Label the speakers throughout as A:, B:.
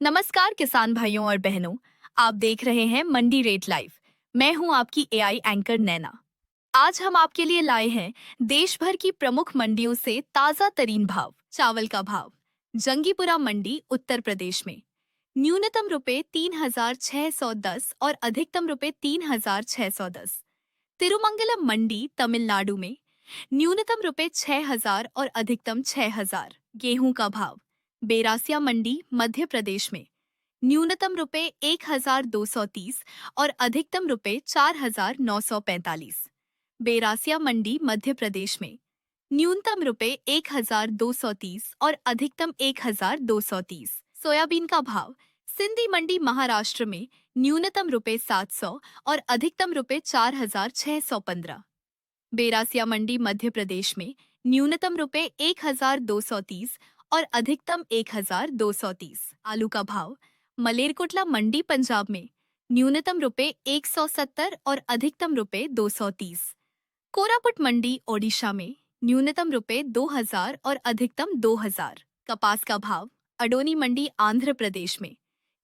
A: नमस्कार किसान भाइयों और बहनों। आप देख रहे हैं मंडी रेट लाइव। मैं हूं आपकी एआई एंकर नैना। आज हम आपके लिए लाए हैं देश भर की प्रमुख मंडियों से ताजा तरीन भाव। चावल का भाव जंगीपुरा मंडी उत्तर प्रदेश में न्यूनतम रुपए 3,610 और अधिकतम रुपए 3,610। तिरुमंगलम मंडी तमिलनाडु में न्यूनतम रुपए 6,000 और अधिकतम 6,000। गेहूं का भाव बेरासिया मंडी मध्य प्रदेश में न्यूनतम रुपए 1,230 और अधिकतम रुपए 4,945। बेरासिया मंडी मध्य प्रदेश में न्यूनतम रुपए 1,230 और अधिकतम 1,230। सोयाबीन का भाव सिंधी मंडी महाराष्ट्र में न्यूनतम रुपए 700 और अधिकतम रुपए 4,615। बेरासिया मंडी मध्य प्रदेश में न्यूनतम रुपए 1,230 और अधिकतम 1,230। आलू का भाव मलेरकोटला मंडी पंजाब में न्यूनतम रुपए 170 और अधिकतम रुपए 230। कोरापुट मंडी ओडिशा में न्यूनतम रुपए 2,000 और अधिकतम 2,000। कपास का भाव अडोनी मंडी आंध्र प्रदेश में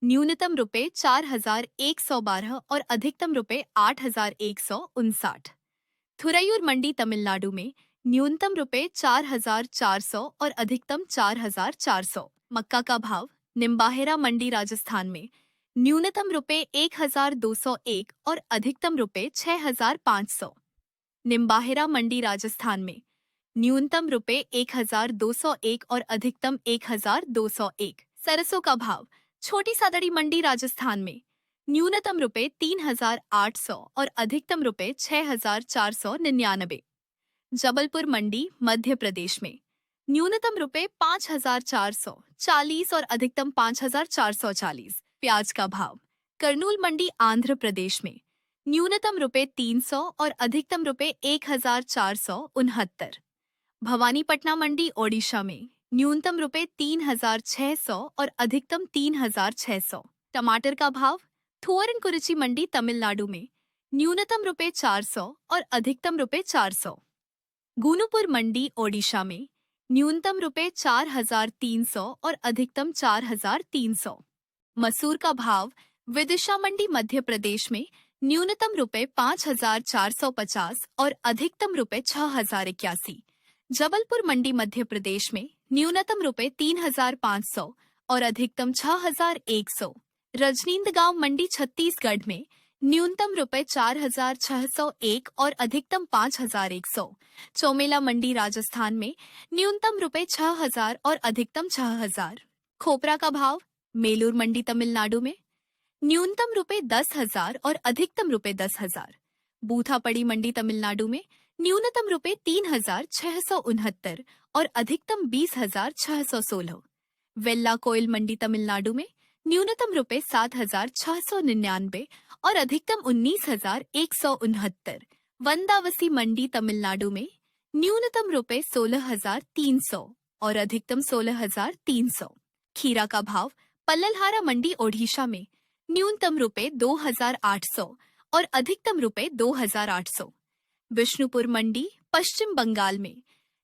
A: न्यूनतम रुपए 4,112 और अधिकतम रुपए 8,159। थुरैयूर मंडी तमिलनाडु में न्यूनतम रुपए 4,400 और अधिकतम 4,400। मक्का का भाव निम्बाहेरा मंडी राजस्थान में न्यूनतम रुपए 1,201 और अधिकतम रुपए 6,500। निम्बाहेरा मंडी राजस्थान में न्यूनतम रुपए 1,201 और अधिकतम 1,201। सरसों का भाव छोटी सादड़ी मंडी राजस्थान में न्यूनतम रुपए 3,800 और अधिकतम रुपए 6,499। जबलपुर मंडी मध्य प्रदेश में न्यूनतम रुपए 5,440 और अधिकतम 5,440। प्याज का भाव करनूल मंडी आंध्र प्रदेश में न्यूनतम रुपए 300 और अधिकतम रुपए 1,469। भवानीपटना मंडी ओडिशा में न्यूनतम रुपए 3,600 और अधिकतम 3,600। टमाटर का भाव थुवरनकुरिची मंडी तमिलनाडु में न्यूनतम रुपए 400 और अधिकतम रुपए 400। गूनूपुर मंडी ओडिशा में न्यूनतम रुपए 4,300 और अधिकतम 4,300। मसूर का भाव विदिशा मंडी मध्य प्रदेश में न्यूनतम रुपए 5,450 और अधिकतम रुपए 6,081। जबलपुर मंडी मध्य प्रदेश में न्यूनतम रुपए 3,500 और अधिकतम 6,100। रजनींदगांव मंडी छत्तीसगढ़ में न्यूनतम रुपए 4,601 और अधिकतम 5,100। चौमेला मंडी राजस्थान में न्यूनतम रुपए 6,000 और अधिकतम 6,000। खोपरा का भाव मेलूर मंडी तमिलनाडु में न्यूनतम रुपए 10,000 और अधिकतम रुपए 10,000। बूथापड़ी मंडी तमिलनाडु में न्यूनतम रुपए 3,669 और अधिकतम 20,616। वेल्ला कोयल मंडी तमिलनाडु में न्यूनतम रुपए 7,699 और अधिकतम 19,169। वंदावसी मंडी तमिलनाडु में न्यूनतम रुपए 16,300 और अधिकतम 16,300। खीरा का भाव पल्ललहारा मंडी ओडिशा में न्यूनतम रुपए 2,800 और अधिकतम रुपए 2,800। विष्णुपुर मंडी पश्चिम बंगाल में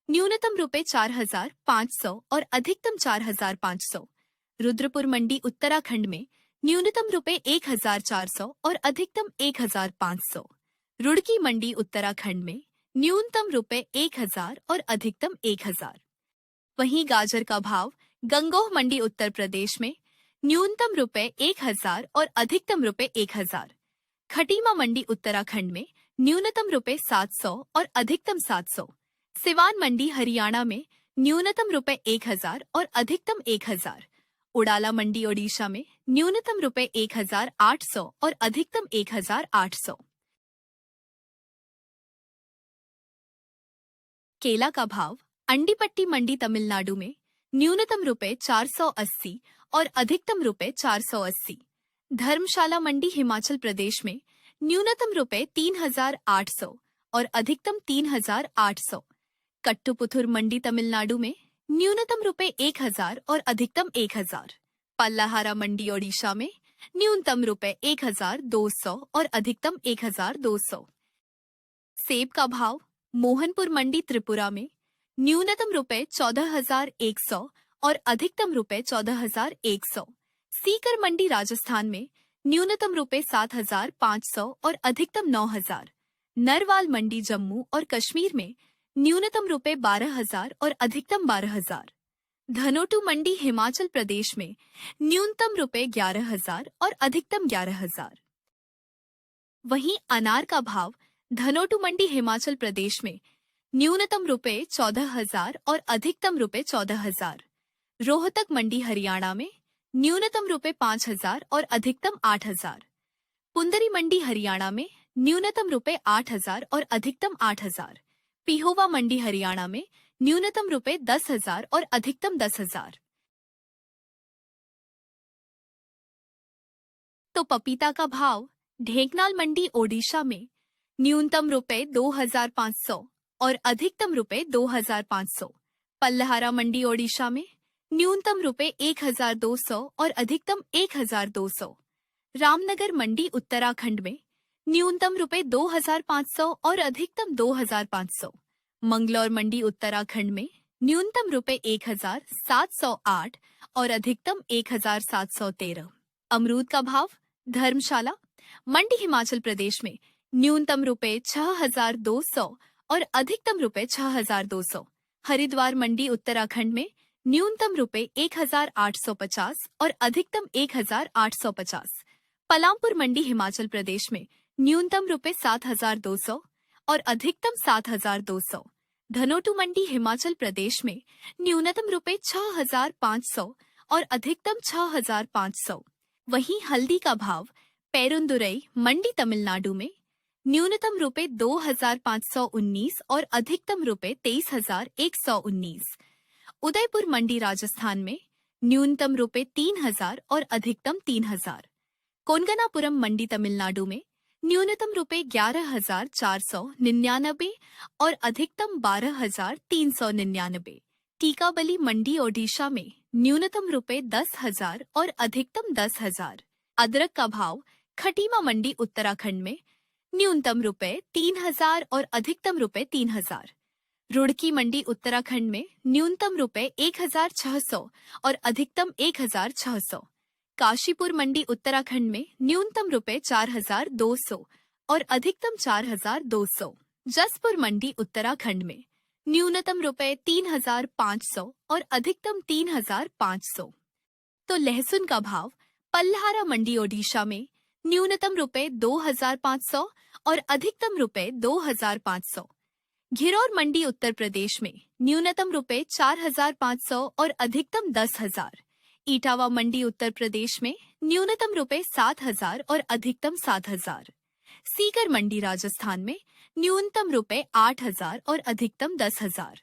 A: न्यूनतम रुपए 4,500 और अधिकतम 4,500। रुद्रपुर मंडी उत्तराखंड में न्यूनतम रुपए 1,400 और अधिकतम 1,500। रुड़की मंडी उत्तराखंड में न्यूनतम रुपए 1,000 और अधिकतम 1,000। वहीं गाजर का भाव गंगोह मंडी उत्तर प्रदेश में न्यूनतम रुपए 1,000 और अधिकतम रुपए 1,000। खटीमा मंडी उत्तराखंड में न्यूनतम रुपए 700 और अधिकतम 700। सिवान मंडी हरियाणा में न्यूनतम रुपए 1,000 और अधिकतम 1,000। उड़ाला मंडी ओडिशा में न्यूनतम रुपए 1,800 और अधिकतम 1,800। केला का भाव अंडीपट्टी मंडी तमिलनाडु में न्यूनतम रुपए 480 और अधिकतम रुपए 480। धर्मशाला मंडी हिमाचल प्रदेश में न्यूनतम रुपए 3,800 और अधिकतम 3,800। कट्टुपुथुर मंडी तमिलनाडु में न्यूनतम रुपए 1,000 और अधिकतम 1,000। पल्लाहारा मंडी ओडिशा में न्यूनतम रुपए 1,200 और अधिकतम 1,200। सेब का भाव मोहनपुर मंडी त्रिपुरा में न्यूनतम रुपए 14,100 और अधिकतम रुपए 14,100। सीकर मंडी राजस्थान में न्यूनतम रुपए 7,500 और अधिकतम 9,000। नरवाल मंडी जम्मू और कश्मीर में न्यूनतम रुपए 12,000 और अधिकतम 12,000। धनोटू मंडी हिमाचल प्रदेश में न्यूनतम रुपए 11,000 और अधिकतम 11,000। वहीं अनार का भाव धनोटू मंडी हिमाचल प्रदेश में न्यूनतम रुपए 14,000 और अधिकतम रुपए 14,000। रोहतक मंडी हरियाणा में न्यूनतम रुपए 5,000 और अधिकतम 8,000। पुंदरी मंडी हरियाणा में न्यूनतम रुपए 8,000 और अधिकतम 8,000। पिहोवा मंडी हरियाणा में न्यूनतम रुपए 10,000 और अधिकतम 10,000। तो पपीता का भाव ढेंकनाल मंडी ओडिशा में न्यूनतम रुपए 2,500 और अधिकतम रुपए 2,500। पल्लहारा मंडी ओडिशा में न्यूनतम रुपए 1,200 और अधिकतम 1,200। रामनगर मंडी उत्तराखंड में न्यूनतम रुपए 2,500 और अधिकतम 2,500। मंगलौर मंडी उत्तराखंड में न्यूनतम रुपए 1,708 और अधिकतम 1,713। अमरूद का भाव धर्मशाला मंडी हिमाचल प्रदेश में न्यूनतम रुपए 6,200 और अधिकतम रुपए 6,200। हरिद्वार मंडी उत्तराखंड में न्यूनतम रुपए 1,850 और अधिकतम 1,850। पलामपुर मंडी हिमाचल प्रदेश में न्यूनतम रुपए 7,200 और अधिकतम 7,200। धनोटू मंडी हिमाचल प्रदेश में न्यूनतम रुपए 6,500 और अधिकतम 6,500। वहीं हल्दी का भाव पेरुंदुरई मंडी तमिलनाडु में न्यूनतम रुपए 2,519 और अधिकतम रुपए 23,119। उदयपुर मंडी राजस्थान में न्यूनतम रुपए 3,000 और अधिकतम 3,000। कोनगनापुरम मंडी तमिलनाडु में न्यूनतम रुपए 11,499 और अधिकतम 12,399। टीकाबली मंडी ओडिशा में न्यूनतम रुपए 10,000 और अधिकतम 10,000। अदरक का भाव खटीमा मंडी उत्तराखंड में न्यूनतम रुपए 3,000 और अधिकतम रुपए 3,000। रुड़की मंडी उत्तराखंड में न्यूनतम रुपए 1,600 और अधिकतम 1,600। काशीपुर मंडी उत्तराखंड में न्यूनतम रुपए 4,200 और अधिकतम 4,200। जसपुर मंडी उत्तराखंड में न्यूनतम रुपए 3,500 और अधिकतम 3,500। तो लहसुन का भाव पल्लहारा मंडी ओडिशा में न्यूनतम रुपए 2,500 और अधिकतम रुपए 2,500। घिरौर मंडी उत्तर प्रदेश में न्यूनतम रुपए 4,500 और अधिकतम 10,000। इटावा मंडी उत्तर प्रदेश में न्यूनतम रुपए 7,000 और अधिकतम 7,000। सीकर मंडी राजस्थान में न्यूनतम रुपए 8,000 और अधिकतम 10,000।